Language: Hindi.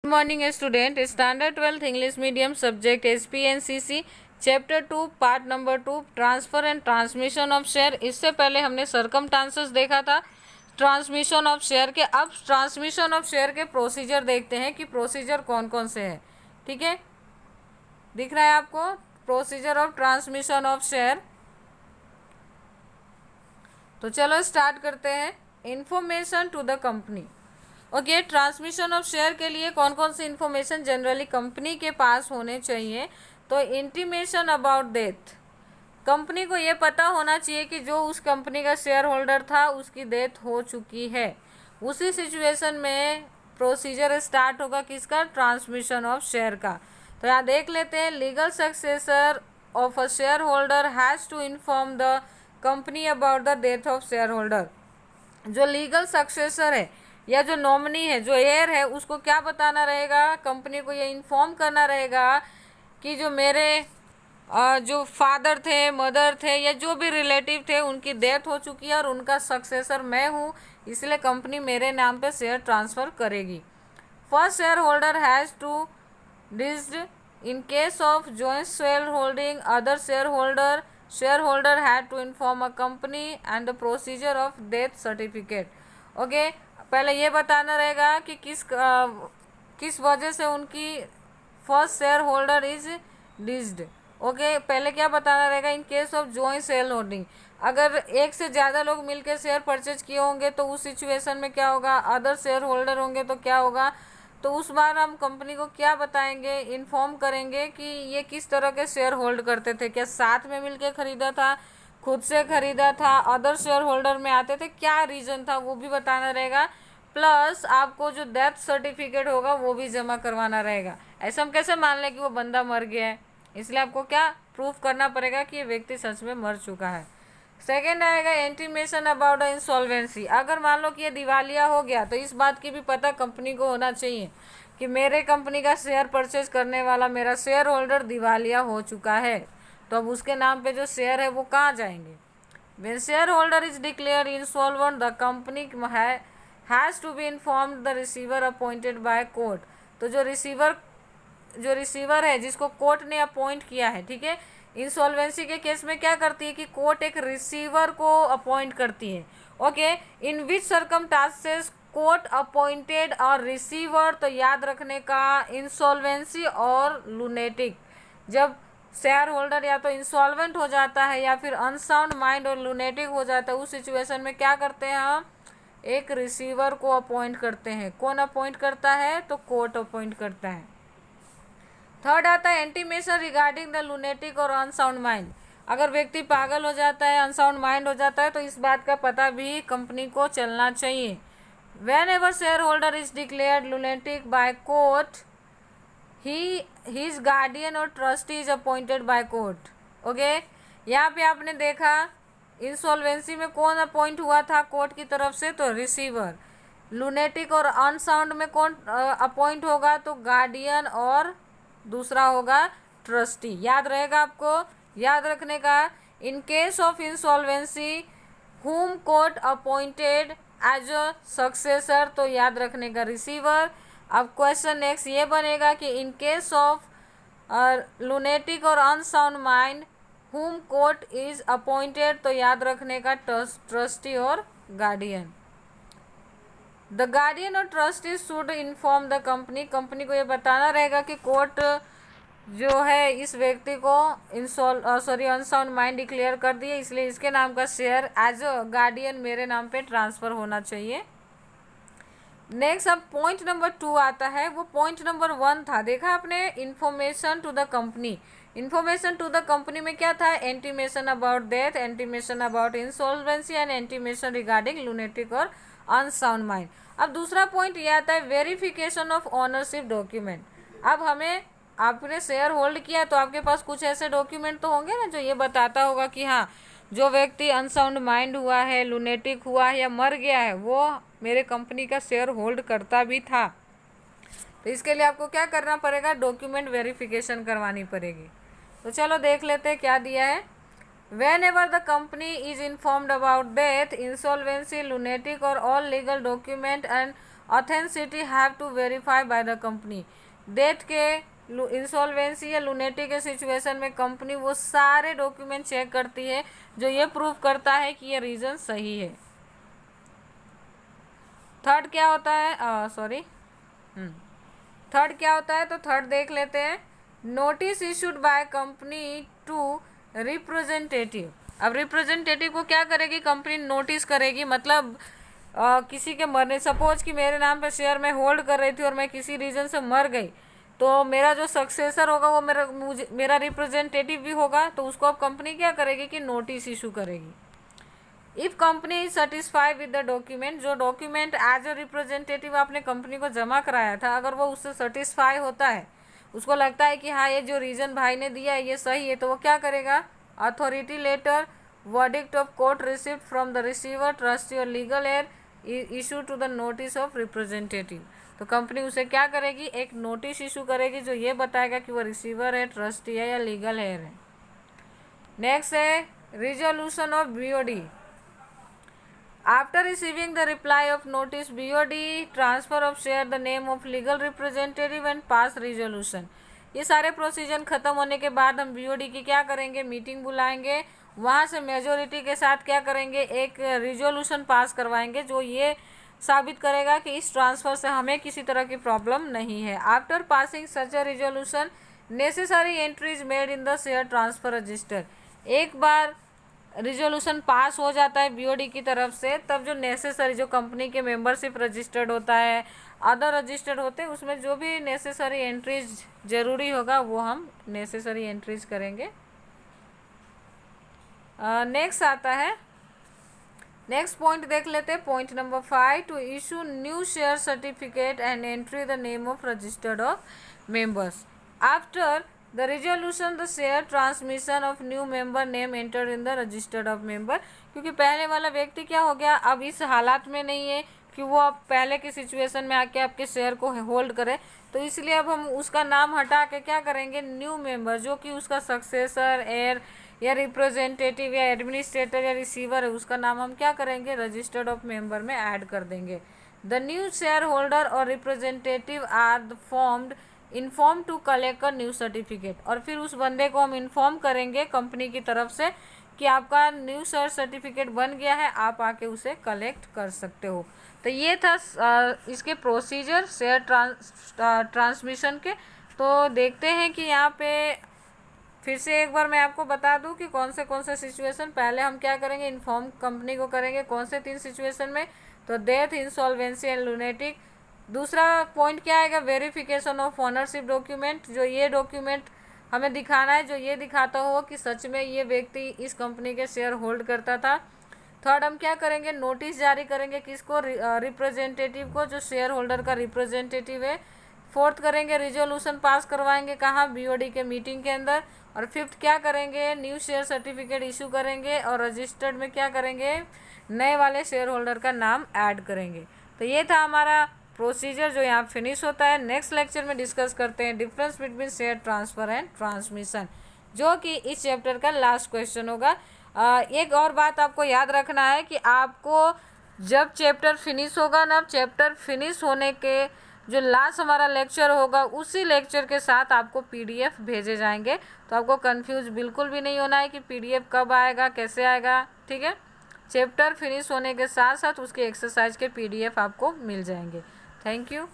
Good morning student. Standard 12th English medium subject SPNCC chapter 2 part number 2 transfer and transmission of share. इससे पहले हमने सरकमस्टांसेस देखा था ट्रांसमिशन ऑफ शेयर के। अब ट्रांसमिशन ऑफ शेयर के प्रोसीजर देखते हैं कि प्रोसीजर कौन कौन से हैं। ठीक है, दिख रहा है आपको procedure of transmission of share. तो चलो स्टार्ट करते हैं। Information to the company. Okay, transmission of share के लिए कौन कौन सी इंफॉर्मेशन जनरली कंपनी के पास होने चाहिए। तो इंटीमेशन अबाउट डेथ, कंपनी को ये पता होना चाहिए कि जो उस कंपनी का शेयर होल्डर था उसकी डेथ हो चुकी है। उसी सिचुएशन में प्रोसीजर स्टार्ट होगा किसका, ट्रांसमिशन ऑफ शेयर का। तो यहाँ देख लेते हैं, legal successor of a shareholder has to inform the company about the death of shareholder. जो लीगल सक्सेसर है या जो नॉमिनी है, जो हेयर है, उसको क्या बताना रहेगा, कंपनी को ये इन्फॉर्म करना रहेगा कि जो मेरे जो फादर थे, मदर थे या जो भी रिलेटिव थे उनकी डेथ हो चुकी है और उनका सक्सेसर मैं हूँ, इसलिए कंपनी मेरे नाम पे शेयर ट्रांसफ़र करेगी। First shareholder has to deceased in case of joint shareholding other shareholder had to inform a company and the procedure of death certificate. Okay, पहले ये बताना रहेगा कि किस वजह से उनकी first shareholder is deceased. Okay, पहले क्या बताना रहेगा, in case of joint shareholding, अगर एक से ज़्यादा लोग मिलकर शेयर परचेज किए होंगे तो उस सिचुएशन में क्या होगा, अदर शेयर होल्डर होंगे तो क्या होगा, तो उस बार हम कंपनी को क्या बताएंगे, इन्फॉर्म करेंगे कि ये किस तरह के शेयर होल्ड करते थे, क्या साथ में मिलकर खरीदा था, खुद से खरीदा था, अदर शेयर होल्डर में आते थे, क्या रीज़न था वो भी बताना रहेगा। प्लस आपको जो डेथ सर्टिफिकेट होगा वो भी जमा करवाना रहेगा। ऐसा हम कैसे मान लें कि वो बंदा मर गया है, इसलिए आपको क्या प्रूफ करना पड़ेगा कि ये व्यक्ति सच में मर चुका है। सेकेंड आएगा इंटीमेशन अबाउट इंसॉल्वेंसी। अगर मान लो कि ये दिवालिया हो गया तो इस बात की भी पता कंपनी को होना चाहिए कि मेरे कंपनी का शेयर परचेज करने वाला मेरा शेयर होल्डर दिवालिया हो चुका है, तो अब उसके नाम पे जो शेयर है वो कहाँ जाएंगे। When shareholder is declared insolvent, the company has to be informed the receiver appointed by court। तो जो रिसीवर है जिसको कोर्ट ने अपॉइंट किया है, ठीक है, इंसॉल्वेंसी के केस में क्या करती है कि कोर्ट एक रिसीवर को अपॉइंट करती है। ओके, इन विच सर्कमस्टांसेस कोर्ट अपॉइंटेड और रिसीवर, तो याद रखने का इंसॉल्वेंसी और लुनेटिक, जब शेयर होल्डर या तो इंसॉल्वेंट हो जाता है या फिर अनसाउंड माइंड और लुनेटिक हो जाता है, उस सिचुएशन में क्या करते हैं हम, एक रिसीवर को अपॉइंट करते हैं। कौन अपॉइंट करता है, तो कोर्ट अपॉइंट करता है। थर्ड आता है इंटीमेशन रिगार्डिंग द लुनेटिक और अनसाउंड माइंड। अगर व्यक्ति पागल हो जाता है, अनसाउंड माइंड हो जाता है, तो इस बात का पता भी कंपनी को चलना चाहिए। Whenever shareholder is declared lunatic by court, his guardian और trustee is appointed by court. Okay, यहाँ पे आपने देखा इंसॉल्वेंसी में कौन अपॉइंट हुआ था कोर्ट की तरफ से, तो रिसीवर। लुनेटिक और अनसाउंड में कौन अपॉइंट होगा, तो गार्डियन और दूसरा होगा ट्रस्टी। याद रहेगा आपको, याद रखने का, in case of insolvency whom court appointed as a successor, तो याद रखने का रिसीवर। अब क्वेश्चन नेक्स्ट ये बनेगा कि इन केस ऑफ लुनेटिक और unsound mind whom court is appointed, तो याद रखने का ट्रस्टी और गार्डियन। द गार्डियन और trustee should inform the company, company को ये बताना रहेगा कि कोर्ट जो है इस व्यक्ति को अनसाउंड माइंड डिक्लेयर कर दिए, इसलिए इसके नाम का शेयर एज अ गार्डियन मेरे नाम पे ट्रांसफ़र होना चाहिए। नेक्स्ट अब पॉइंट नंबर 2 आता है, वो पॉइंट नंबर 1 था, देखा आपने, information to the company. Information to the company में क्या था, intimation about death, intimation about insolvency and intimation regarding lunatic और अनसाउंड माइंड। अब दूसरा पॉइंट ये आता है वेरिफिकेशन ऑफ ओनरशिप डॉक्यूमेंट। अब हमें, आपने शेयर होल्ड किया तो आपके पास कुछ ऐसे डॉक्यूमेंट तो होंगे ना जो ये बताता होगा कि हाँ, जो व्यक्ति अनसाउंड माइंड हुआ है, लुनेटिक हुआ है या मर गया है, वो मेरे कंपनी का शेयर होल्ड करता भी था। तो इसके लिए आपको क्या करना पड़ेगा, डॉक्यूमेंट वेरिफिकेशन करवानी पड़ेगी। तो चलो देख लेते हैं क्या दिया है। Whenever the company is informed about death, insolvency, lunatic or all legal document and authenticity have to verify by the company. Death के, इंसॉल्वेंसी या लुनेटी के सिचुएशन में कंपनी वो सारे डॉक्यूमेंट चेक करती है जो ये प्रूव करता है कि ये रीजन सही है। थर्ड क्या होता है, थर्ड क्या होता है, तो थर्ड देख लेते हैं। Notice issued by company to representative. अब रिप्रेजेंटेटिव को क्या करेगी कंपनी, नोटिस करेगी, मतलब किसी के मरने, सपोज कि मेरे नाम पे शेयर मैं होल्ड कर रही थी और मैं किसी रीजन से मर गई, तो मेरा जो सक्सेसर होगा वो मेरा रिप्रेजेंटेटिव भी होगा, तो उसको अब कंपनी क्या करेगी कि नोटिस इशू करेगी। If company is satisfied with the document, जो डॉक्यूमेंट एज अ रिप्रेजेंटेटिव आपने कंपनी को जमा कराया था, अगर वो उससे सेटिस्फाई होता है, उसको लगता है कि हाँ ये जो रीजन भाई ने दिया है ये सही है, तो वो क्या करेगा, authority letter, verdict of court received from the receiver, trustee और legal heir issue to the notice of representative. तो कंपनी उसे क्या करेगी, एक नोटिस इशू करेगी जो ये बताएगा कि वो रिसीवर है, ट्रस्टी है या लीगल एयर है। नेक्स्ट है resolution of BOD. After receiving the reply of notice, BOD transfer of share the name of legal representative and pass resolution। ये सारे प्रोसीजर खत्म होने के बाद हम BOD की क्या करेंगे, मीटिंग बुलाएंगे, वहाँ से मेजोरिटी के साथ क्या करेंगे, एक रिजोल्यूशन पास करवाएंगे जो ये साबित करेगा कि इस ट्रांसफ़र से हमें किसी तरह की प्रॉब्लम नहीं है। After passing such a resolution, necessary entries made in the share transfer register. एक बार रिजोल्यूशन पास हो जाता है बीओडी की तरफ से, तब जो नेसेसरी, जो कंपनी के मेंबरशिप रजिस्टर्ड होता है, अदर रजिस्टर्ड होते हैं, उसमें जो भी नेसेसरी एंट्रीज जरूरी होगा वो हम नेसेसरी एंट्रीज करेंगे। नेक्स्ट आता है, नेक्स्ट पॉइंट देख लेते हैं, point number 5, to issue new share certificate and entry the name of registered of members. After the resolution the share transmission of new member name enter in the registered of member. क्योंकि पहले वाला व्यक्ति क्या हो गया, अब इस हालात में नहीं है कि वो अब पहले की सिचुएशन में आके आपके शेयर को होल्ड करे, तो इसलिए अब हम उसका नाम हटा के क्या करेंगे, न्यू मेंबर जो कि उसका सक्सेसर, एयर या रिप्रेजेंटेटिव या एडमिनिस्ट्रेटर या रिसीवर है, उसका नाम हम क्या करेंगे, रजिस्टर्ड ऑफ मेंबर में ऐड कर देंगे। द न्यू शेयर होल्डर और representative are formed inform to collect a new certificate. और फिर उस बंदे को हम इन्फॉर्म करेंगे कंपनी की तरफ से कि आपका न्यू शेयर सर्टिफिकेट बन गया है, आप आके उसे कलेक्ट कर सकते हो। तो ये था इसके प्रोसीजर शेयर ट्रांसमिशन के। तो देखते हैं कि यहाँ पे फिर से एक बार मैं आपको बता दूं कि कौन से सिचुएशन पहले हम क्या करेंगे, इन्फॉर्म कंपनी को करेंगे, कौन से 3 सिचुएशन में, तो डेथ, इंसॉल्वेंसी एंड लुनेटिक। दूसरा पॉइंट क्या आएगा, वेरिफिकेशन ऑफ ओनरशिप डॉक्यूमेंट, जो ये डॉक्यूमेंट हमें दिखाना है जो ये दिखाता हो कि सच में ये व्यक्ति इस कंपनी के शेयर होल्ड करता था। थर्ड हम क्या करेंगे, नोटिस जारी करेंगे किसको, रिप्रेजेंटेटिव को, जो शेयर होल्डर का रिप्रेजेंटेटिव है। फोर्थ करेंगे रिजोल्यूशन पास करवाएंगे, कहाँ, बीओडी के मीटिंग के अंदर। और फिफ्थ क्या करेंगे, न्यू शेयर सर्टिफिकेट इशू करेंगे और रजिस्टर्ड में क्या करेंगे, नए वाले शेयर होल्डर का नाम ऐड करेंगे। तो ये था हमारा प्रोसीजर जो यहाँ फिनिश होता है। नेक्स्ट लेक्चर में डिस्कस करते हैं difference between share transfer and transmission, जो कि इस चैप्टर का लास्ट क्वेश्चन होगा। एक और बात आपको याद रखना है कि आपको जब चैप्टर फिनिश होगा ना, चैप्टर फिनिश होने के जो लास्ट हमारा लेक्चर होगा उसी लेक्चर के साथ आपको पीडीएफ भेजे जाएंगे। तो आपको कंफ्यूज बिल्कुल भी नहीं होना है कि पीडीएफ कब आएगा, कैसे आएगा, ठीक है। चैप्टर फिनिश होने के साथ साथ उसके एक्सरसाइज के पीडीएफ आपको मिल जाएंगे। Thank you.